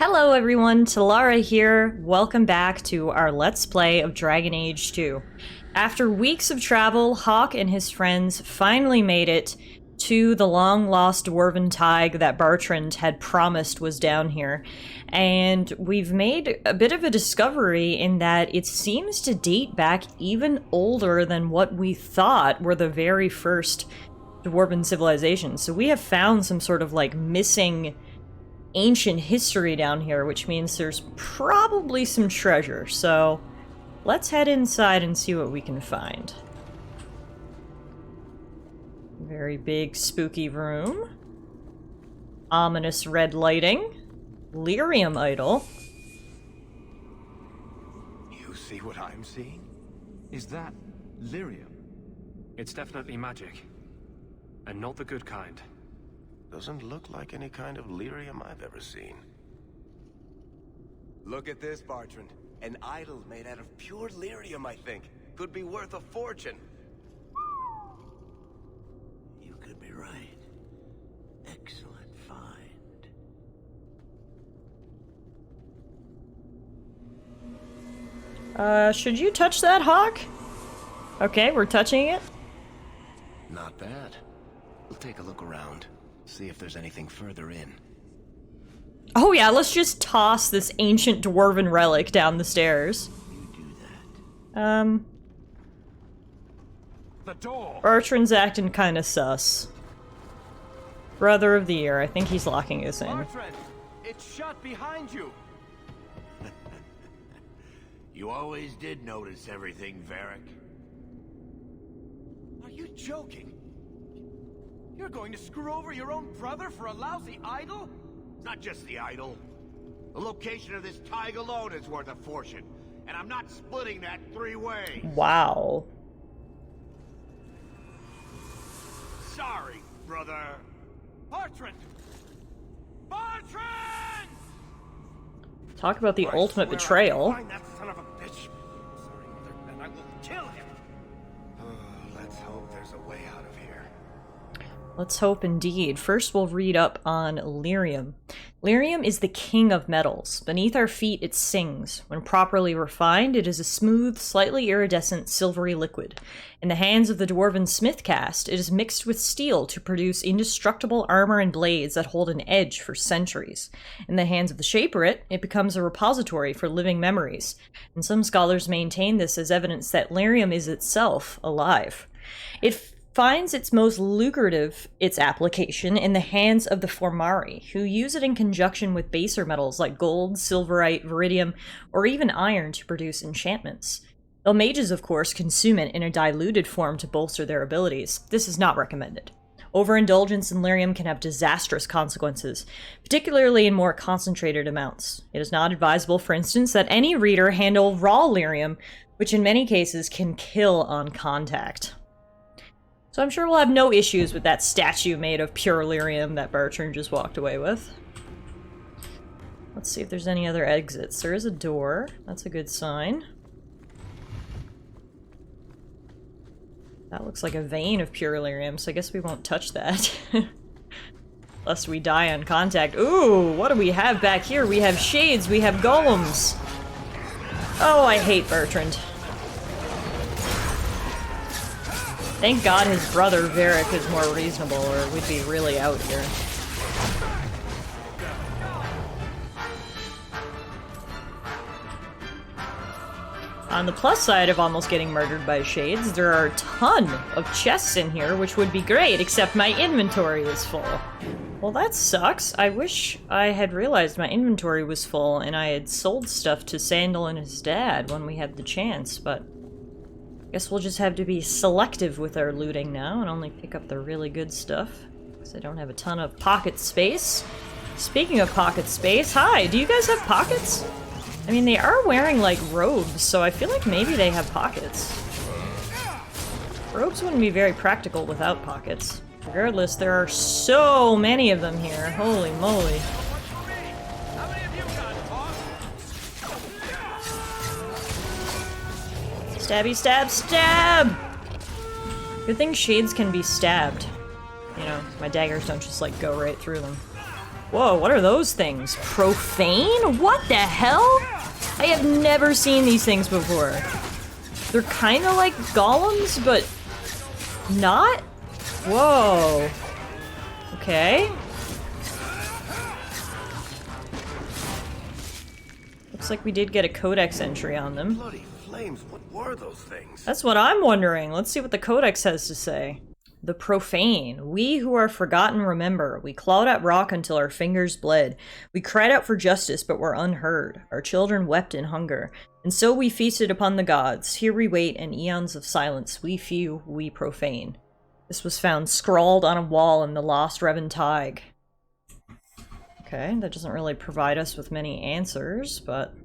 Hello everyone, Tallara here. Welcome back to our Let's Play of Dragon Age 2. After weeks of travel, Hawk and his friends finally made it to the long-lost dwarven thaig that Bertrand had promised was down here. And we've made a bit of a discovery in that it seems to date back even older than what we thought were the very first dwarven civilizations. So we have found some sort of like missing ancient history down here, which means there's probably some treasure. So let's head inside and see what we can find. Very big, spooky room. Ominous red lighting. Lyrium idol. You see what I'm seeing? Is that lyrium? It's definitely magic. And not the good kind. Doesn't look like any kind of lyrium I've ever seen. Look at this, Bertrand. An idol made out of pure lyrium, I think. Could be worth a fortune. You could be right. Excellent find. Should you touch that, Hawk? Okay, we're touching it. Not bad. We'll take a look around. See if there's anything further in. Oh yeah, let's just toss this ancient dwarven relic down the stairs. You do that. The door! Bertrand's acting kinda sus. Brother of the year, I think he's locking us in. Bertrand! It's shut behind you! You always did notice everything, Varric. Are you joking? You're going to screw over your own brother for a lousy idol? It's not just the idol. The location of this thaig alone is worth a fortune, and I'm not splitting that 3 ways. Wow. Sorry, brother. Bertrand! Bertrand! Talk about the I ultimate swear betrayal. I'll find that son of a bitch. Sorry, Mother, and I will kill him. Let's hope there's a way out of here. Let's hope indeed. First we'll read up on lyrium. Lyrium is the king of metals. Beneath our feet it sings. When properly refined, it is a smooth, slightly iridescent, silvery liquid. In the hands of the dwarven smith caste, it is mixed with steel to produce indestructible armor and blades that hold an edge for centuries. In the hands of the shaperit, it becomes a repository for living memories, and some scholars maintain this as evidence that lyrium is itself alive. It finds its most lucrative application in the hands of the Formari, who use it in conjunction with baser metals like gold, silverite, veridium, or even iron to produce enchantments. Though mages, of course, consume it in a diluted form to bolster their abilities, this is not recommended. Overindulgence in lyrium can have disastrous consequences, particularly in more concentrated amounts. It is not advisable, for instance, that any reader handle raw lyrium, which in many cases can kill on contact. So I'm sure we'll have no issues with that statue made of pure lyrium that Bertrand just walked away with. Let's see if there's any other exits. There is a door. That's a good sign. That looks like a vein of pure lyrium, so I guess we won't touch that. Lest we die on contact. Ooh, what do we have back here? We have shades, we have golems. Oh, I hate Bertrand. Thank God his brother Varric is more reasonable, or we'd be really out here. On the plus side of almost getting murdered by shades, there are a ton of chests in here, which would be great, except my inventory is full. Well, that sucks. I wish I had realized my inventory was full and I had sold stuff to Sandal and his dad when we had the chance, but guess we'll just have to be selective with our looting now and only pick up the really good stuff, because I don't have a ton of pocket space. Speaking of pocket space, hi, do you guys have pockets? I mean, they are wearing, like, robes, so I feel like maybe they have pockets. Robes wouldn't be very practical without pockets. Regardless, there are so many of them here. Holy moly. Stabby stab stab! Good thing shades can be stabbed. You know, my daggers don't just like go right through them. Whoa, what are those things? Profane? What the hell? I have never seen these things before. They're kind of like golems, but not? Whoa. Okay. Looks like we did get a codex entry on them. Bloody flames, what were those things? That's what I'm wondering. Let's see what the codex has to say. The profane. We who are forgotten remember. We clawed at rock until our fingers bled. We cried out for justice, but were unheard. Our children wept in hunger. And so we feasted upon the gods. Here we wait in eons of silence. We few, we profane. This was found scrawled on a wall in the Lost Revan Tig. Okay, that doesn't really provide us with many answers, but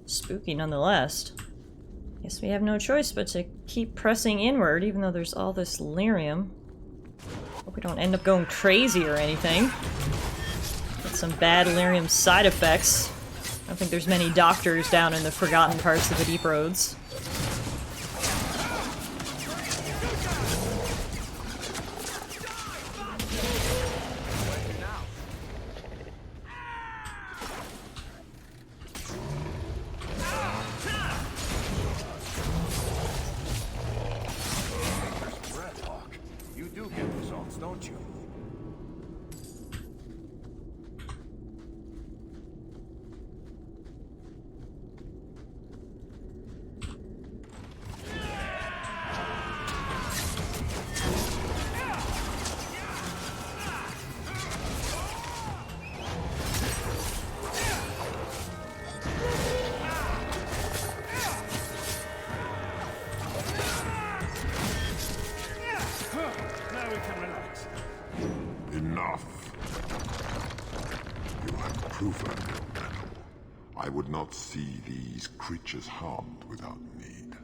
spooky nonetheless. Guess we have no choice but to keep pressing inward, even though there's all this lyrium. Hope we don't end up going crazy or anything. Get some bad lyrium side effects. I don't think there's many doctors down in the forgotten parts of the Deep Roads. Don't you? Now we can relax. Enough. You have proven your mettle. I would not see these creatures harmed without need.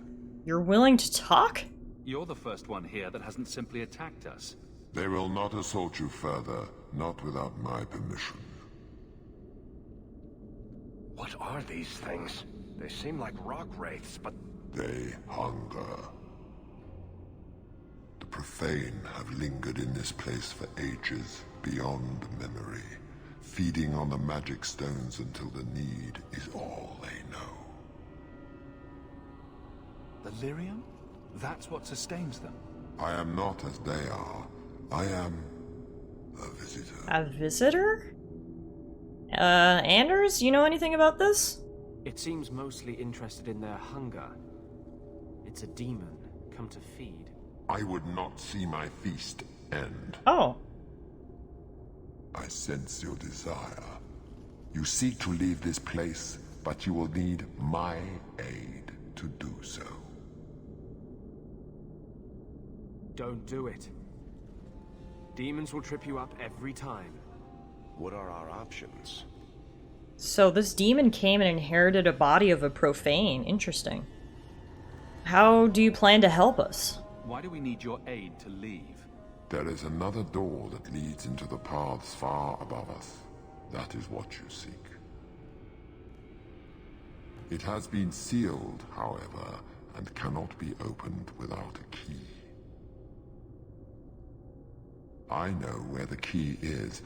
You're willing to talk? You're the first one here that hasn't simply attacked us. They will not assault you further, not without my permission. What are these things? They seem like rock wraiths, but They hunger. The profane have lingered in this place for ages, beyond memory, feeding on the magic stones until the need is all they know. The lyrium? That's what sustains them. I am not as they are. I am a visitor. A visitor? Anders, you know anything about this? It seems mostly interested in their hunger. It's a demon, come to feed. I would not see my feast end. Oh. I sense your desire. You seek to leave this place, but you will need my aid to do so. Don't do it. Demons will trip you up every time. what are our options? So this demon came and inherited a body of a profane. Interesting. How do you plan to help us? Why do we need your aid to leave? There is another door that leads into the paths far above us. That is what you seek. It has been sealed, however, and cannot be opened without a key. I know where the key is.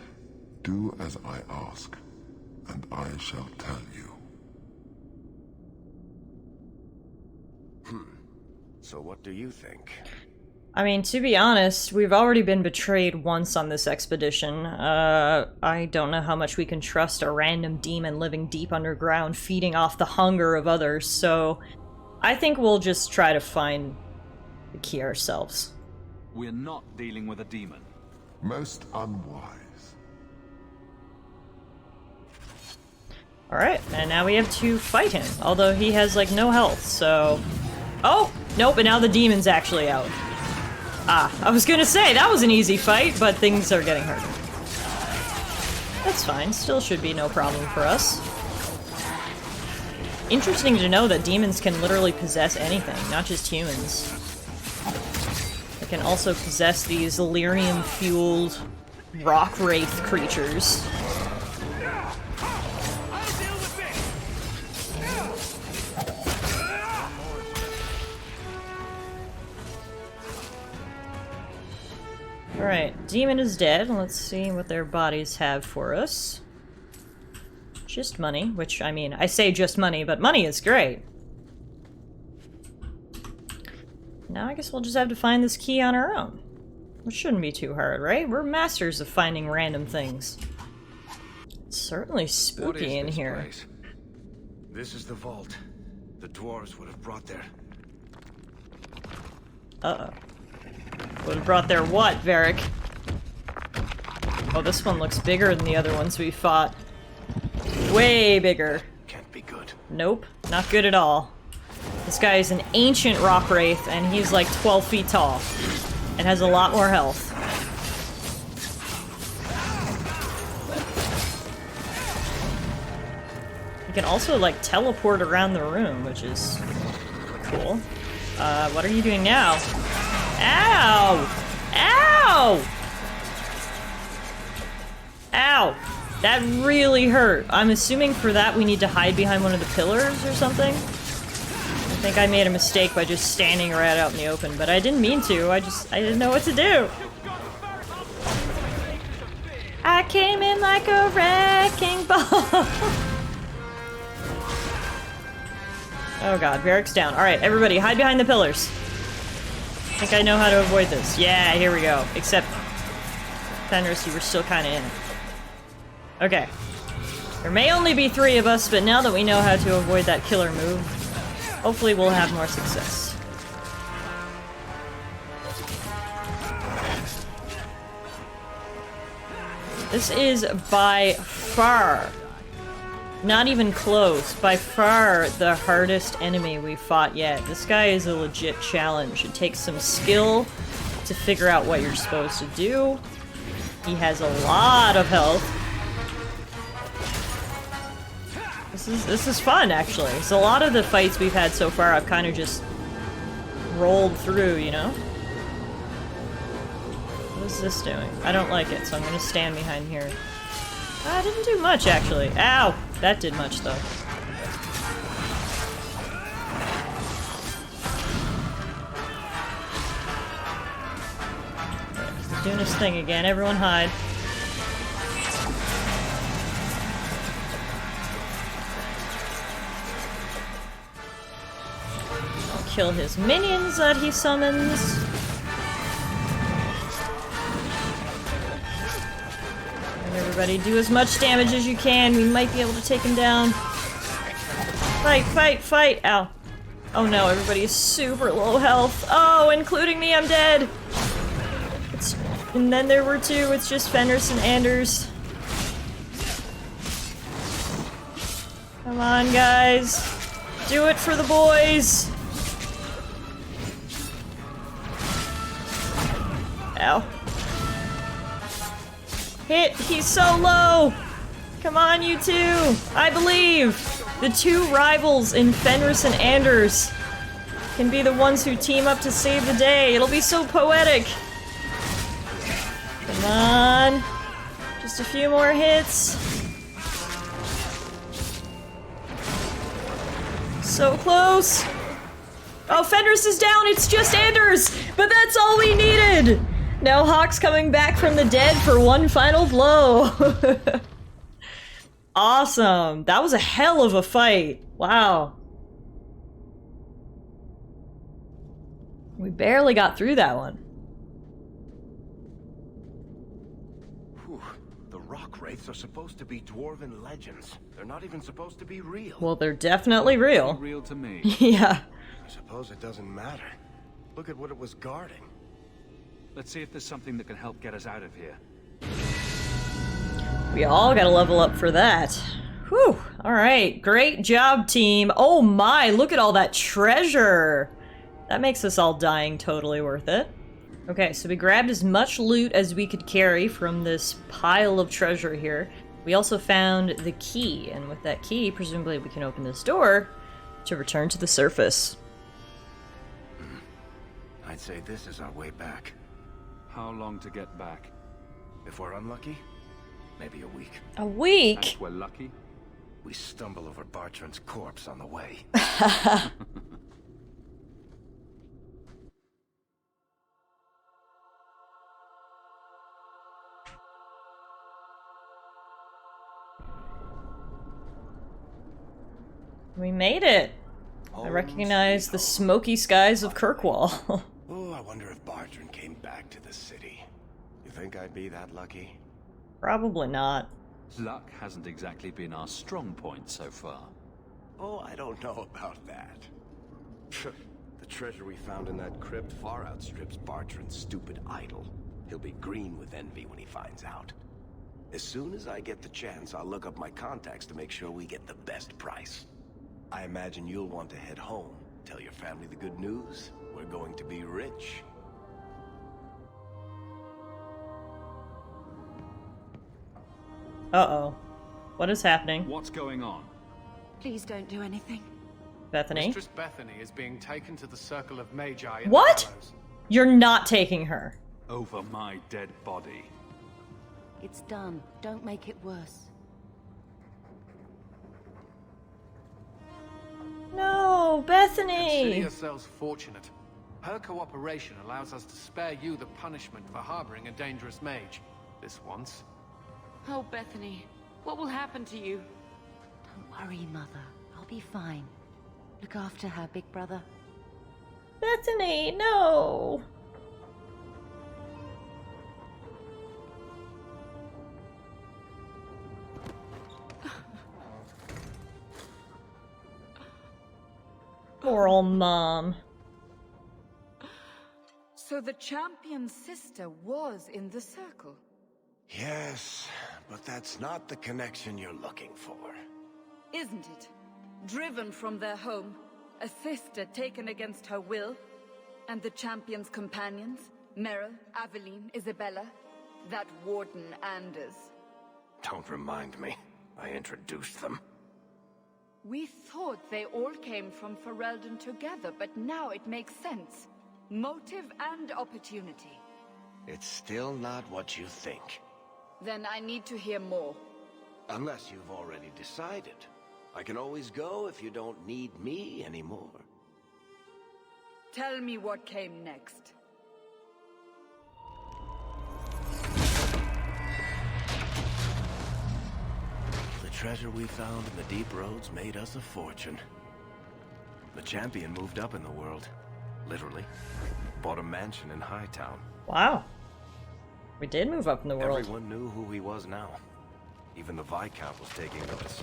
Do as I ask, and I shall tell you. So what do you think? I mean, to be honest, we've already been betrayed once on this expedition. I don't know how much we can trust a random demon living deep underground, feeding off the hunger of others, so I think we'll just try to find the key ourselves. We're not dealing with a demon. Most unwise. Alright, and now we have to fight him, although he has, like, no health, so... Oh! Nope, and now the demon's actually out. Ah, I was gonna say, that was an easy fight, but things are getting harder. That's fine, still should be no problem for us. Interesting to know that demons can literally possess anything, not just humans. They can also possess these lyrium-fueled rock wraith creatures. Alright, Alright, demon is dead. Let's see what their bodies have for us. Just money, which, I mean, I say just money, but money is great. Now I guess we'll just have to find this key on our own. Which shouldn't be too hard, right? We're masters of finding random things. It's certainly spooky in here. Place? This is the vault. The dwarves would have brought their... Uh-oh. Would have brought their what, Varric? Oh, this one looks bigger than the other ones we fought. Way bigger. Can't be good. Nope, not good at all. This guy is an ancient rock wraith, and he's like 12 feet tall. And has a lot more health. You can also, like, teleport around the room, which is cool. What are you doing now? Ow! Ow! Ow! That really hurt. I'm assuming for that we need to hide behind one of the pillars or something. I think I made a mistake by just standing right out in the open, but I didn't mean to. I didn't know what to do. I came in like a wrecking ball. Oh god, Varric's down. Alright, everybody, hide behind the pillars. I think I know how to avoid this. Yeah, here we go. Except, Fenris, you were still kind of in it. Okay. There may only be 3 of us, but now that we know how to avoid that killer move, hopefully we'll have more success. This is by far, not even close, by far the hardest enemy we've fought yet. This guy is a legit challenge. It takes some skill to figure out what you're supposed to do. He has a lot of health. This is fun, actually. So a lot of the fights we've had so far I've kind of just rolled through, you know? What is this doing? I don't like it, so I'm gonna stand behind here. I didn't do much, actually. Ow! That did much, though. He's doing his thing again. Everyone hide. Kill his minions that he summons. And everybody do as much damage as you can. We might be able to take him down. Fight, fight, fight! Ow. Oh no, everybody is super low health. Oh, including me, I'm dead! And then there were 2, it's just Fenris and Anders. Come on, guys. Do it for the boys! Ow. Hit! He's so low! Come on, you 2! I believe! The 2 rivals in Fenris and Anders can be the ones who team up to save the day. It'll be so poetic! Come on! Just a few more hits. So close! Oh, Fenris is down! It's just Anders! But that's all we needed! Now Hawk's coming back from the dead for one final blow. Awesome. That was a hell of a fight. Wow. We barely got through that one. Whew. The rock wraiths are supposed to be dwarven legends. They're not even supposed to be real. Well, they're definitely real. Real to me. Yeah. I suppose it doesn't matter. Look at what it was guarding. Let's see if there's something that can help get us out of here. We all gotta level up for that. Whew. Alright. Great job, team. Oh my, look at all that treasure. That makes us all dying totally worth it. Okay, so we grabbed as much loot as we could carry from this pile of treasure here. We also found the key, and with that key, presumably we can open this door to return to the surface. I'd say this is our way back. How long to get back? If we're unlucky, maybe a week. A And week? if we're lucky? We stumble over Bartrand's corpse on the way. We made it! I recognize the smoky skies of Kirkwall. Oh, I wonder if Bartrand came back to the city. You think I'd be that lucky? Probably not. Luck hasn't exactly been our strong point so far. Oh, I don't know about that. The treasure we found in that crypt far outstrips Bartrand's stupid idol. He'll be green with envy when he finds out. As soon as I get the chance, I'll look up my contacts to make sure we get the best price. I imagine you'll want to head home. Tell your family the good news. We're going to be rich. Uh-oh. What is happening? What's going on? Please don't do anything. Bethany? Mistress Bethany is being taken to the Circle of Magi in What? the Gallows. You're not taking her. Over my dead body. It's done. Don't make it worse. No, Bethany! Consider yourselves fortunate. Her cooperation allows us to spare you the punishment for harboring a dangerous mage. This once. Oh, Bethany, what will happen to you? Don't worry, Mother. I'll be fine. Look after her, big brother. Bethany, no! Poor old mom. So the champion's sister was in the circle? Yes, but that's not the connection you're looking for. Isn't it? Driven from their home, a sister taken against her will, and the champion's companions, Merrill, Aveline, Isabella, that warden Anders. Don't remind me. I introduced them. We thought they all came from Ferelden together, but now it makes sense. Motive and opportunity. It's still not what you think. Then I need to hear more. Unless you've already decided. I can always go if you don't need me anymore. Tell me what came next. The treasure we found in the deep roads made us a fortune. The champion moved up in the world. Literally. Bought a mansion in Hightown. Wow. We did move up in the world. Everyone knew who he was now. Even the Viscount was taking notice.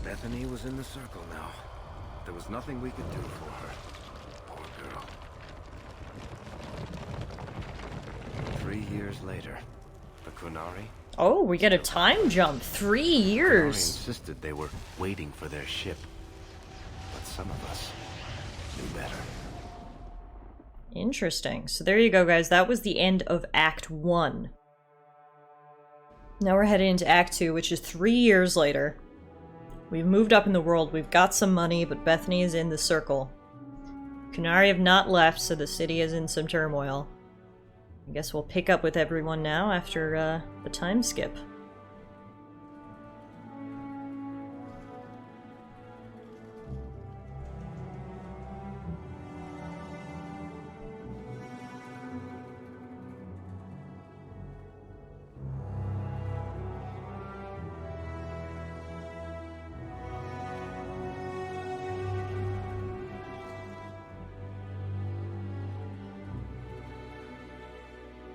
Bethany was in the circle now. There was nothing we could do for her. Poor girl. 3 years later, the Kunari... Oh, we get a time jump. 3 years. Kunari insisted they were waiting for their ship. But some of us knew better. Interesting. So there you go, guys. That was the end of Act 1. Now we're heading into Act 2, which is 3 years later. We've moved up in the world, we've got some money, but Bethany is in the circle. Kunari have not left, so the city is in some turmoil. I guess we'll pick up with everyone now after the time skip.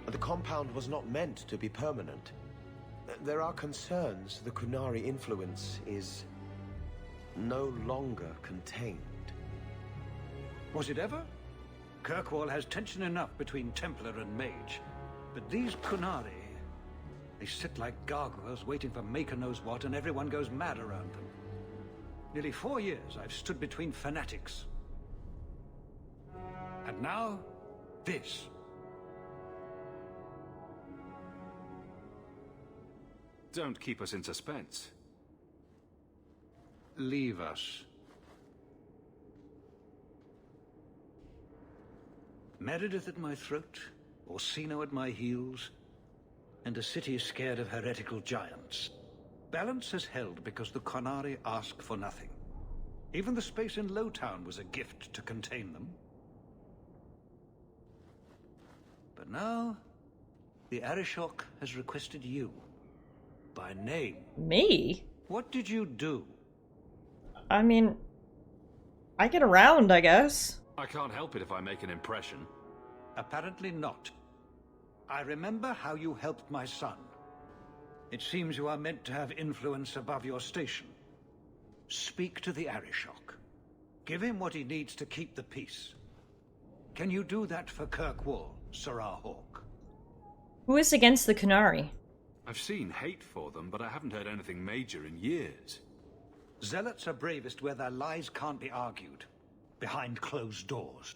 The compound was not meant to be permanent. There are concerns the Kunari influence is no longer contained. Was it ever? Kirkwall has tension enough between Templar and Mage. But these Kunari, they sit like gargoyles waiting for Maker knows what, and everyone goes mad around them. Nearly 4 years I've stood between fanatics. And now, this. Don't keep us in suspense. Leave us. Meredith at my throat, Orsino at my heels, and a city scared of heretical giants. Balance has held because the Kunari ask for nothing. Even the space in Lowtown was a gift to contain them. But now, the Arishok has requested you. By name. Me? What did you do I mean, I get around, I guess. I can't help it if I make an impression. Apparently not. I remember how you helped my son. It seems you are meant to have influence above your station. Speak to the Arishok. Give him what he needs to keep the peace. Can you do that for Kirkwall, Sarah Hawk? Who is against the Qunari? I've seen hate for them, but I haven't heard anything major in years. Zealots are bravest where their lies can't be argued, behind closed doors.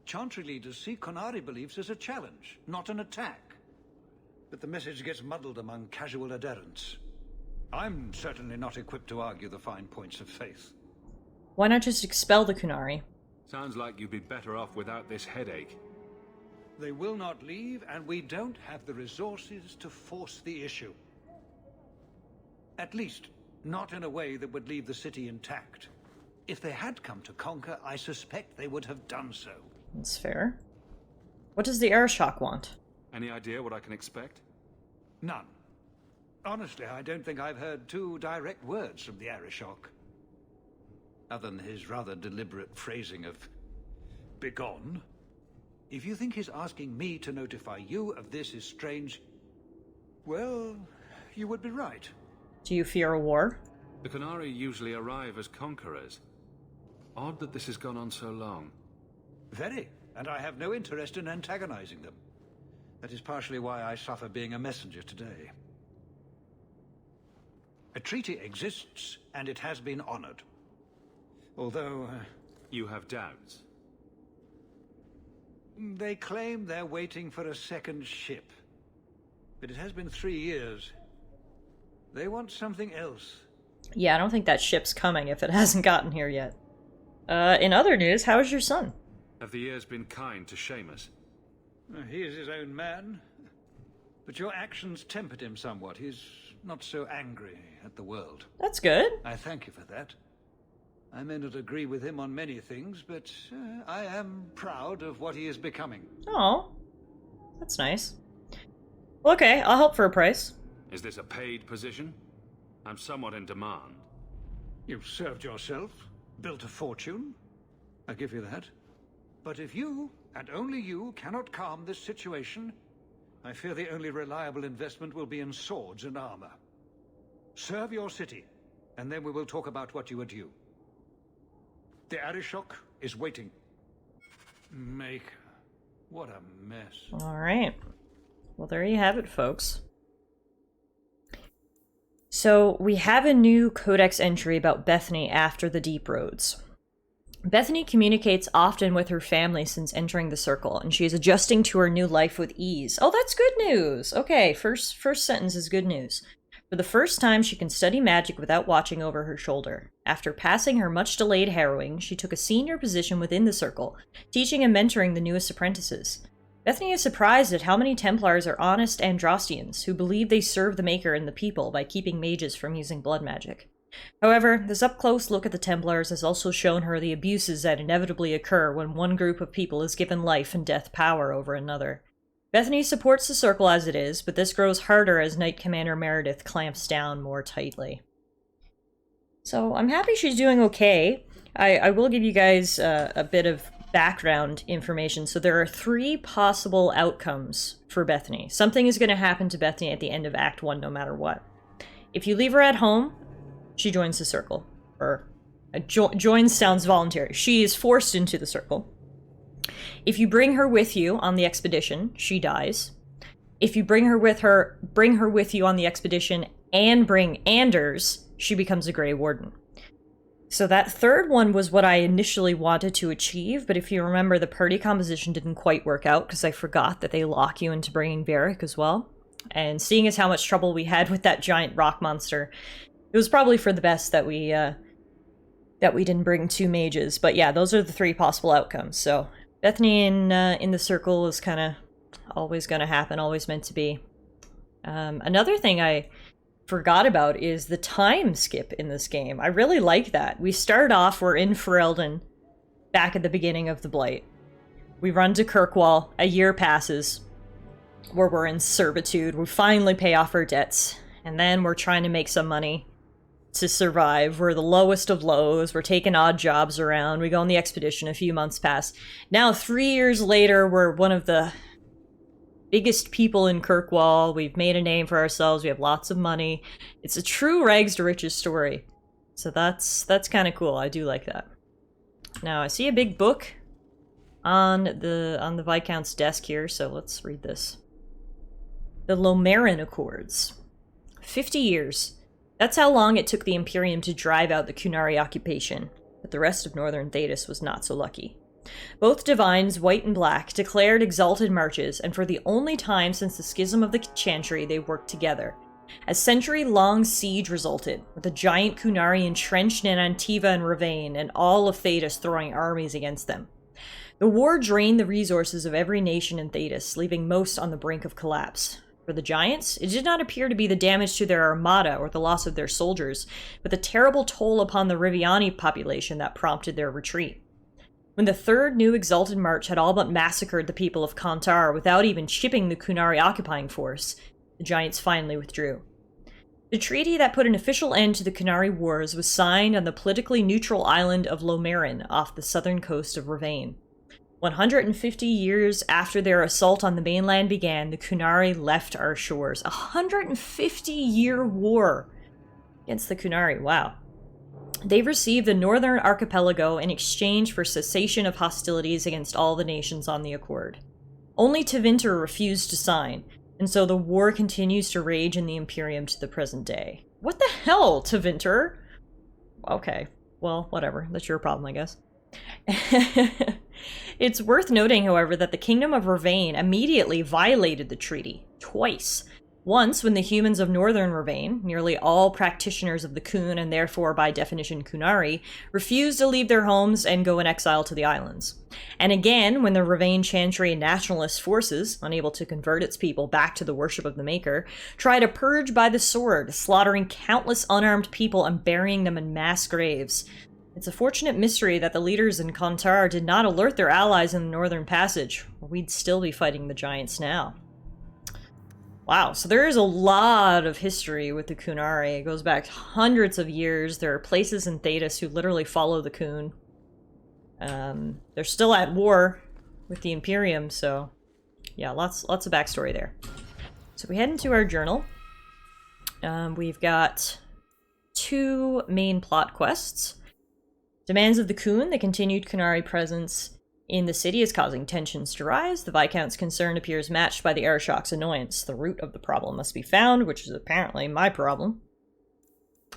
Chantry leaders see Qunari beliefs as a challenge, not an attack. But the message gets muddled among casual adherents. I'm certainly not equipped to argue the fine points of faith. Why not just expel the Qunari? Sounds like you'd be better off without this headache. They will not leave, and we don't have the resources to force the issue. At least, not in a way that would leave the city intact. If they had come to conquer, I suspect they would have done so. That's fair. What does the Arishok want? Any idea what I can expect? None. Honestly, I don't think I've heard two direct words from the Arishok. Other than his rather deliberate phrasing of begone. If you think his asking me to notify you of this is strange, well, you would be right. Do you fear a war? The Qunari usually arrive as conquerors. Odd that this has gone on so long. Very, and I have no interest in antagonizing them. That is partially why I suffer being a messenger today. A treaty exists, and it has been honored. Although... You have doubts? They claim they're waiting for a second ship. But it has been 3 years. They want something else. Yeah, I don't think that ship's coming if it hasn't gotten here yet. In other news, how is your son? Have the years been kind to Seamus? He is his own man. But your actions tempered him somewhat. He's not so angry at the world. That's good. I thank you for that. I may not agree with him on many things, but I am proud of what he is becoming. Oh, that's nice. Well, okay, I'll help for a price. Is this a paid position? I'm somewhat in demand. You've served yourself, built a fortune. I give you that. But if you, and only you, cannot calm this situation, I fear the only reliable investment will be in swords and armor. Serve your city, and then we will talk about what you are due. The Arishok is waiting. Maker. What a mess. Alright. Well, there you have it, folks. So, we have a new codex entry about Bethany after the Deep Roads. Bethany communicates often with her family since entering the Circle, and she is adjusting to her new life with ease. Oh, that's good news! Okay, first sentence is good news. For the first time, she can study magic without watching over her shoulder. After passing her much-delayed harrowing, she took a senior position within the Circle, teaching and mentoring the newest apprentices. Bethany is surprised at how many Templars are honest Andrastians, who believe they serve the Maker and the people by keeping mages from using blood magic. However, this up-close look at the Templars has also shown her the abuses that inevitably occur when one group of people is given life and death power over another. Bethany supports the Circle as it is, but this grows harder as Knight Commander Meredith clamps down more tightly. So, I'm happy she's doing okay. I will give you guys a bit of background information. So there are 3 possible outcomes for Bethany. Something is going to happen to Bethany at the end of Act 1 no matter what. If you leave her at home, she joins the Circle. Or, joins sounds voluntary. She is forced into the Circle. If you bring her with you on the expedition, she dies. If you bring her with you on the expedition and bring Anders, she becomes a Grey Warden. So that third one was what I initially wanted to achieve, but if you remember, the party composition didn't quite work out because I forgot that they lock you into bringing Varric as well. And seeing as how much trouble we had with that giant rock monster, it was probably for the best that we didn't bring 2 mages. But yeah, those are the 3 possible outcomes. So Bethany in the Circle is kind of always going to happen, always meant to be. Another thing I forgot about is the time skip in this game. I really like that. We start off, we're in Ferelden, back at the beginning of the Blight. We run to Kirkwall, a year passes, where we're in servitude. We finally pay off our debts, and then we're trying to make some money. to survive. We're the lowest of lows. We're taking odd jobs around. We go on the expedition. A few months pass. Now, 3 years later, we're one of the biggest people in Kirkwall. We've made a name for ourselves. We have lots of money. It's a true rags to riches story. So that's kind of cool. I do like that. Now, I see a big book on the Viscount's desk here, so let's read this. The Lomarin Accords. 50 years. That's how long it took the Imperium to drive out the Qunari occupation, but the rest of northern Thedas was not so lucky. Both divines, white and black, declared exalted marches, and for the only time since the schism of the Chantry, they worked together. A century-long siege resulted, with the giant Qunari entrenched in Antiva and Ravane, and all of Thedas throwing armies against them. The war drained the resources of every nation in Thedas, leaving most on the brink of collapse. For the Giants, it did not appear to be the damage to their armada or the loss of their soldiers, but the terrible toll upon the Riviani population that prompted their retreat. When the third new exalted march had all but massacred the people of Kantar without even chipping the Qunari occupying force, the Giants finally withdrew. The treaty that put an official end to the Qunari wars was signed on the politically neutral island of Lomarin off the southern coast of Ravane. 150 years after their assault on the mainland began, the Qunari left our shores. A 150-year war against the Qunari. Wow. They received the northern archipelago in exchange for cessation of hostilities against all the nations on the Accord. Only Tevinter refused to sign, and so the war continues to rage in the Imperium to the present day. What the hell, Tevinter? Okay, well, whatever. That's your problem, I guess. It's worth noting, however, that the Kingdom of Ravane immediately violated the treaty, twice. Once, when the humans of northern Ravane, nearly all practitioners of the Qun and therefore by definition Qunari, refused to leave their homes and go in exile to the islands. And again, when the Ravane Chantry nationalist forces, unable to convert its people back to the worship of the Maker, tried to purge by the sword, slaughtering countless unarmed people and burying them in mass graves. It's a fortunate mystery that the leaders in Kantar did not alert their allies in the Northern Passage, or we'd still be fighting the Giants now. Wow, so there is a lot of history with the Qunari. It goes back hundreds of years. There are places in Thedas who literally follow the Qun. They're still at war with the Imperium, so yeah, lots of backstory there. So we head into our journal. We've got 2 main plot quests. Demands of the Qun, the continued Qunari presence in the city is causing tensions to rise. The Viscount's concern appears matched by the Arishok's annoyance. The root of the problem must be found, which is apparently my problem.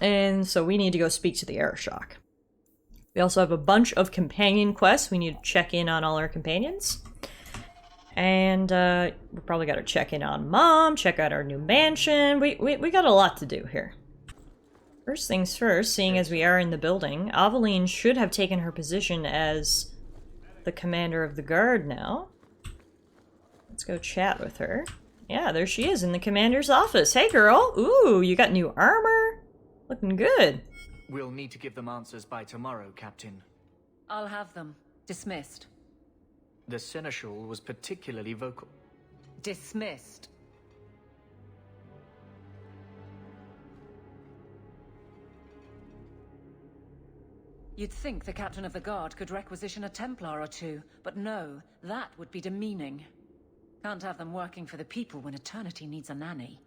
And so we need to go speak to the Arishok. We also have a bunch of companion quests. We need to check in on all our companions. And we probably got to check in on Mom, check out our new mansion. We got a lot to do here. First things first, seeing as we are in the building, Aveline should have taken her position as the commander of the guard now. Let's go chat with her. Yeah, there she is in the commander's office. Hey girl! Ooh, you got new armor? Looking good. We'll need to give them answers by tomorrow, Captain. I'll have them. Dismissed. The Seneschal was particularly vocal. Dismissed. You'd think the captain of the guard could requisition a Templar or two, but no, that would be demeaning. Can't have them working for the people when eternity needs a nanny.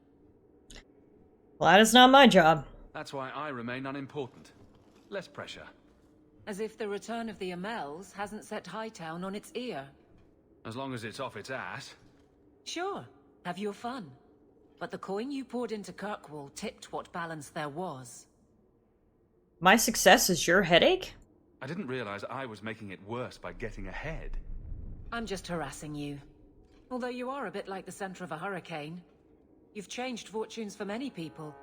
Well, that is not my job. That's why I remain unimportant. Less pressure. As if the return of the Amels hasn't set Hightown on its ear. As long as it's off its ass. Sure, have your fun. But the coin you poured into Kirkwall tipped what balance there was. My success is your headache? I didn't realize I was making it worse by getting ahead. I'm just harassing you. Although you are a bit like the center of a hurricane. You've changed fortunes for many people,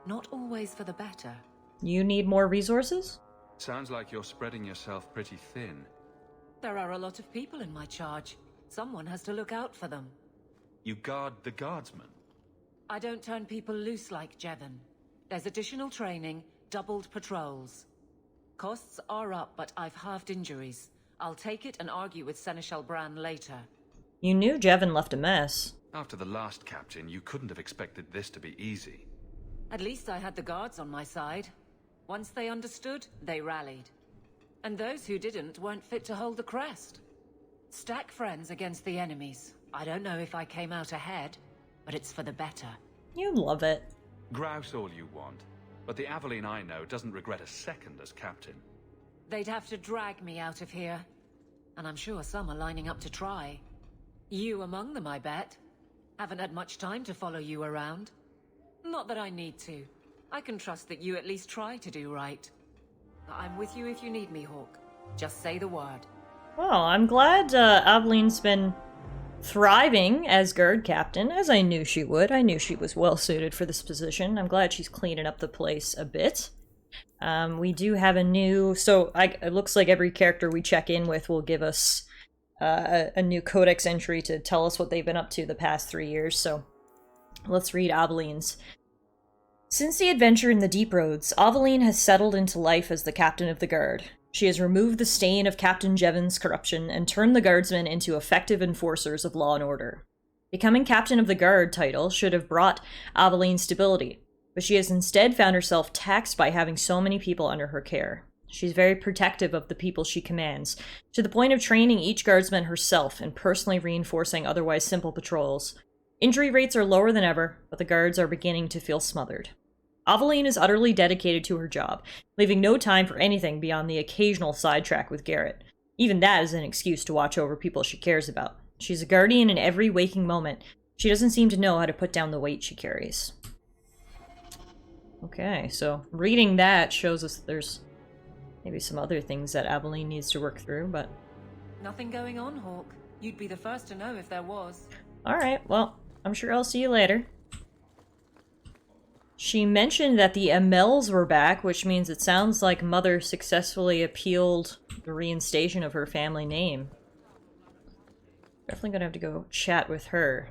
not always for the better. You need more resources? Sounds like you're spreading yourself pretty thin. There are a lot of people in my charge. Someone has to look out for them. You guard the guardsmen? I don't turn people loose like Jevon. There's additional training, doubled patrols. Costs are up, but I've halved injuries. I'll take it and argue with Seneschal Bran later. You knew Jevon left a mess. After the last captain, you couldn't have expected this to be easy. At least I had the guards on my side. Once they understood, they rallied. And those who didn't weren't fit to hold the crest. Stack friends against the enemies. I don't know if I came out ahead, but it's for the better. You love it. Grouse all you want, but the Aveline I know doesn't regret a second as captain. They'd have to drag me out of here. And I'm sure some are lining up to try. You among them, I bet. Haven't had much time to follow you around. Not that I need to. I can trust that you at least try to do right. I'm with you if you need me, Hawk. Just say the word. Well, I'm glad Aveline's been thriving as guard captain, as I knew she would. I knew she was well suited for this position. I'm glad she's cleaning up the place a bit. We do have a new... So, it looks like every character we check in with will give us a new codex entry to tell us what they've been up to the past 3 years, so let's read Aveline's. Since the adventure in the Deep Roads, Aveline has settled into life as the captain of the guard. She has removed the stain of Captain Jevon's corruption and turned the guardsmen into effective enforcers of law and order. Becoming captain of the guard title should have brought Aveline stability, but she has instead found herself taxed by having so many people under her care. She's very protective of the people she commands, to the point of training each guardsman herself and personally reinforcing otherwise simple patrols. Injury rates are lower than ever, but the guards are beginning to feel smothered. Aveline is utterly dedicated to her job, leaving no time for anything beyond the occasional sidetrack with Garrett. Even that is an excuse to watch over people she cares about. She's a guardian in every waking moment. She doesn't seem to know how to put down the weight she carries. Okay, so reading that shows us there's maybe some other things that Aveline needs to work through, but... Nothing going on, Hawk. You'd be the first to know if there was. Alright, well, I'm sure I'll see you later. She mentioned that the Amels were back, which means it sounds like Mother successfully appealed the reinstation of her family name. Definitely gonna have to go chat with her.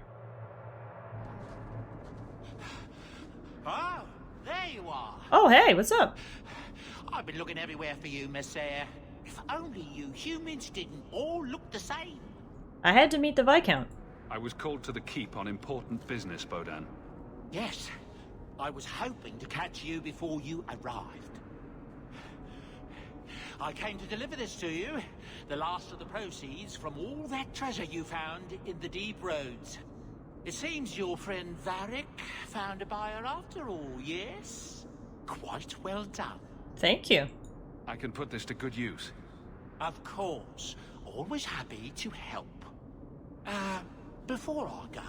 Oh, there you are. Oh, hey, what's up? I've been looking everywhere for you, Messiah. If only you humans didn't all look the same. I had to meet the Viscount. I was called to the keep on important business, Bodan. Yes. I was hoping to catch you before you arrived. I came to deliver this to you. The last of the proceeds from all that treasure you found in the Deep Roads. It seems your friend Varric found a buyer after all, yes? Quite well done. Thank you. I can put this to good use. Of course. Always happy to help. Before I go,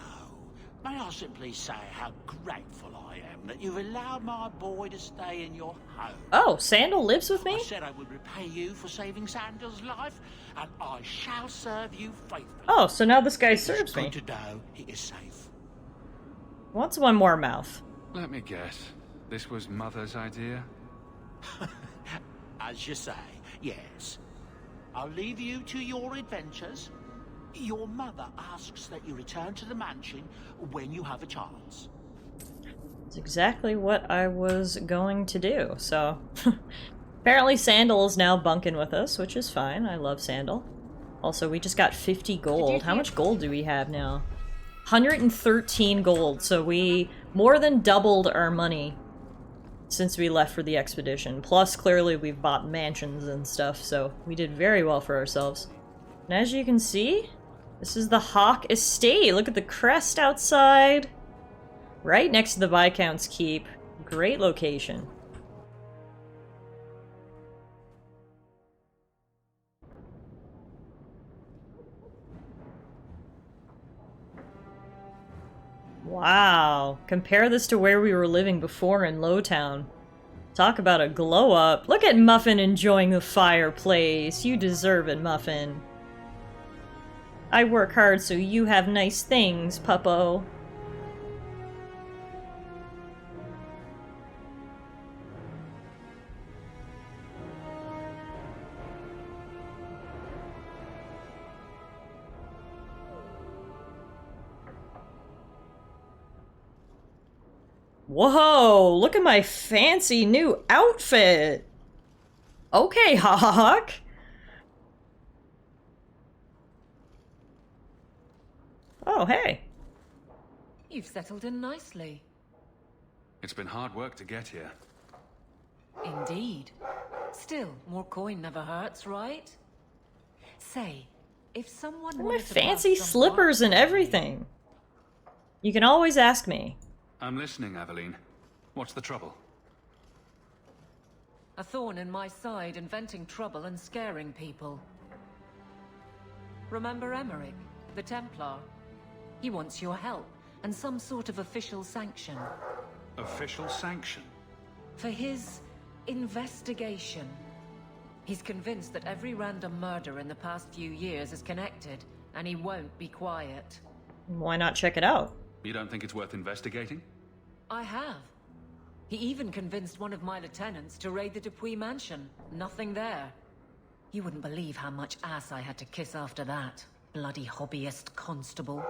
may I simply say how grateful I am that you've allowed my boy to stay in your home. Oh, Sandal lives with me? I said I would repay you for saving Sandal's life, and I shall serve you faithfully. Oh, so now this guy serves me. It's good to know he is safe. Wants one more mouth. Let me guess. This was Mother's idea? As you say, yes. I'll leave you to your adventures. Your mother asks that you return to the mansion when you have a chance. It's exactly what I was going to do, so... Apparently Sandal is now bunking with us, which is fine. I love Sandal. Also, we just got 50 gold. How much gold do we have now? 113 gold, so we more than doubled our money since we left for the expedition. Plus, clearly we've bought mansions and stuff, so we did very well for ourselves. And as you can see, this is the Hawk Estate. Look at the crest outside. Right next to the Viscount's Keep. Great location. Wow. Compare this to where we were living before in Lowtown. Talk about a glow up. Look at Muffin enjoying the fireplace. You deserve it, Muffin. I work hard so you have nice things, Puppo. Whoa, look at my fancy new outfit. Okay, Hawk. Oh, hey. You've settled in nicely. It's been hard work to get here. Indeed. Still, more coin never hurts, right? Say, if someone My wanted to fancy pass some slippers and everything. You can always ask me. I'm listening, Aveline. What's the trouble? A thorn in my side, inventing trouble and scaring people. Remember Emmerich, the Templar? He wants your help, and some sort of official sanction. Official sanction? For his investigation. He's convinced that every random murder in the past few years is connected, and he won't be quiet. Why not check it out? You don't think it's worth investigating? I have. He even convinced one of my lieutenants to raid the Dupuis mansion. Nothing there. You wouldn't believe how much ass I had to kiss after that. Bloody hobbyist constable.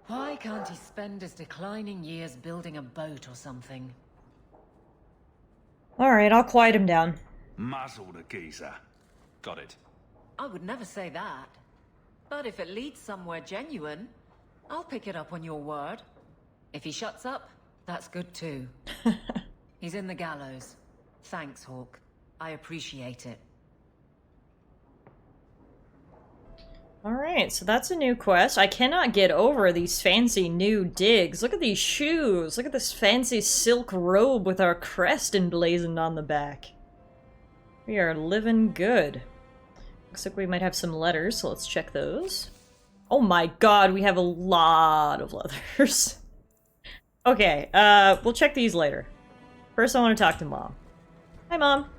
Why can't he spend his declining years building a boat or something? Alright, I'll quiet him down. Muzzle the geezer. Got it. I would never say that. But if it leads somewhere genuine, I'll pick it up on your word. If he shuts up, that's good too. He's in the gallows. Thanks, Hawk. I appreciate it. Alright, so that's a new quest. I cannot get over these fancy new digs. Look at these shoes. Look at this fancy silk robe with our crest emblazoned on the back. We are living good. Looks like we might have some letters, so let's check those. Oh my god, we have a lot of letters. Okay, we'll check these later. First I want to talk to Mom. Hi, Mom.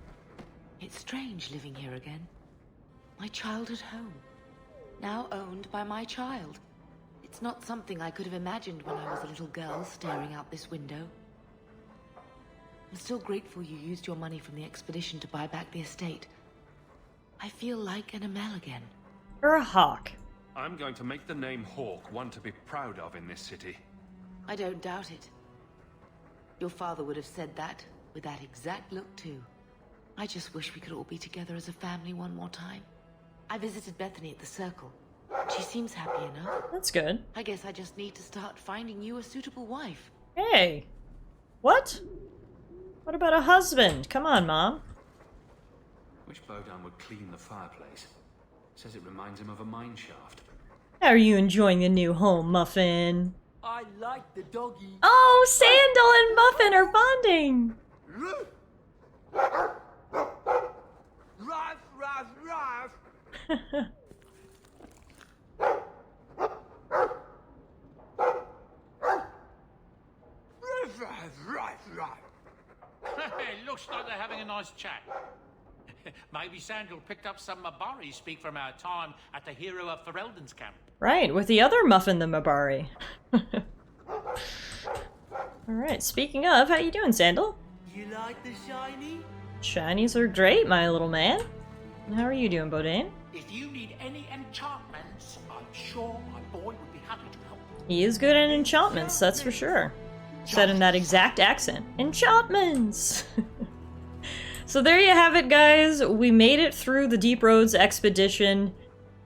It's strange living here again. My childhood home. Now owned by my child. It's not something I could have imagined when I was a little girl staring out this window. I'm still grateful you used your money from the expedition to buy back the estate. I feel like an Amel again. You're a hawk. I'm going to make the name Hawk one to be proud of in this city. I don't doubt it. Your father would have said that, with that exact look too. I just wish we could all be together as a family one more time. I visited Bethany at the Circle. She seems happy enough. That's good. I guess I just need to start finding you a suitable wife. Hey! What? What about a husband? Come on, Mom. Which Bodan would clean the fireplace? Says it reminds him of a mine shaft. How are you enjoying the new home, Muffin? I like the doggy. Oh, Sandal and Muffin are bonding! Ruff, ruff, ruff. It looks like they're having a nice chat. Maybe Sandal picked up some Mabari speak from our time at the Hero of Ferelden's camp. Right, with the other Muffin the Mabari. Alright, speaking of, how you doing, Sandal? You like the shiny? Shinies are great, my little man. And how are you doing, Bodane? If you need any enchantments, I'm sure my boy would be happy to help. He is good at enchantments, that's for sure. Said in that exact accent. Enchantments! So there you have it, guys. We made it through the Deep Roads expedition.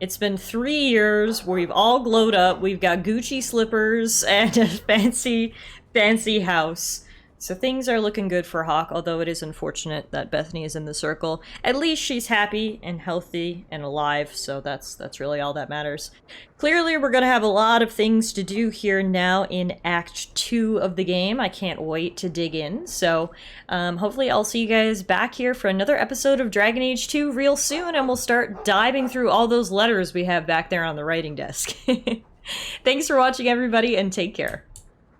It's been 3 years. We've all glowed up. We've got Gucci slippers and a fancy house. So things are looking good for Hawk, although it is unfortunate that Bethany is in the circle. At least she's happy and healthy and alive, so that's really all that matters. Clearly, we're going to have a lot of things to do here now in Act 2 of the game. I can't wait to dig in, so hopefully I'll see you guys back here for another episode of Dragon Age 2 real soon, and we'll start diving through all those letters we have back there on the writing desk. Thanks for watching, everybody, and take care.